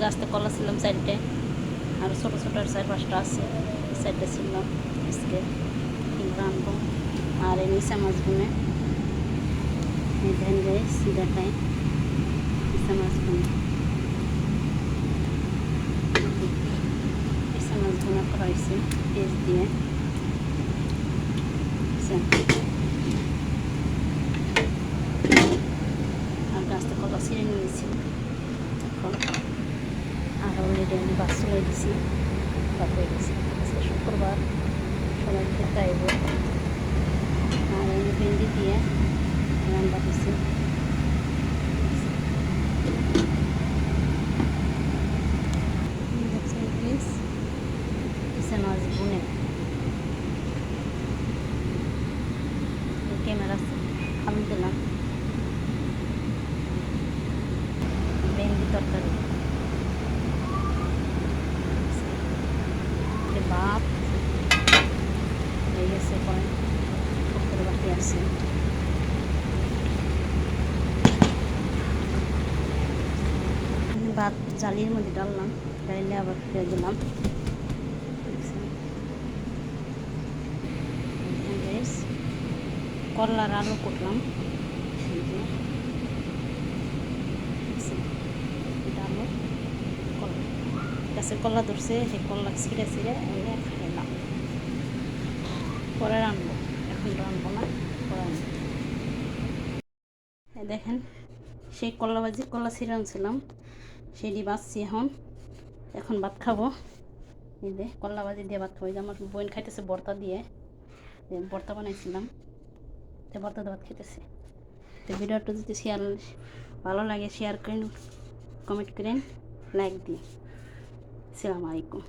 গাছতে কলা ছিলাম চারটে, আর ছোটো ছোটো আর 4-5টা আছে, চারটে ছিলাম। আজকে রানবো। আর এই নিচে মাছ বুনে এই ধান গাছ দেখায়, নিচে মাছ বুনে নিচে মাছ বোনা করা হয়েছে পেঁয়াজ দিয়ে। আর গাছটা কলা ছিঁড়ে নিয়েছি। এখন আর অলরেডি আমি বাস চলে দিছি, ভাত হয়ে গেছি। আজকে শুক্রবার, সবাই খেতে আইব। আর আমি ভেন্ডি দিয়ে রান্না দিছি। মাছ বুনে ক্যামেরা আলু দিলাম, ভেন্ডি তরকারি, ভাত হয়ে গেছে। পরে পুকুর বাটি আছে, ভাত জালির মধ্যে ডাললাম, ডাইলে আবার ফিরে দিলাম। করলার আলু কুটলাম, আলু কলা গাছে কলা ধরছে, সেই কলা ছিঁড়ে ছিঁড়ে এনে খাইলাম। পরে রানবো, এখন রানবো না, পরে রানবো। দেখেন সেই কলা ভাজি, কলা ছিঁড়ে আনছিলাম, সেটি বাঁচছি। এখন ভাত খাবো। এই যে কলা ভাজি দিয়ে ভাত খাবো। যে আমার বোন খাইতেছে ভর্তা দিয়ে, ভর্তা বানাইছিলাম, তো ভর্তা দিয়ে ভাত খেতেছে। তো ভিডিওটা যদি ভালো লাগে শেয়ার করেন, কমেন্ট করেন, লাইক দিন। আসসালামু আলাইকুম।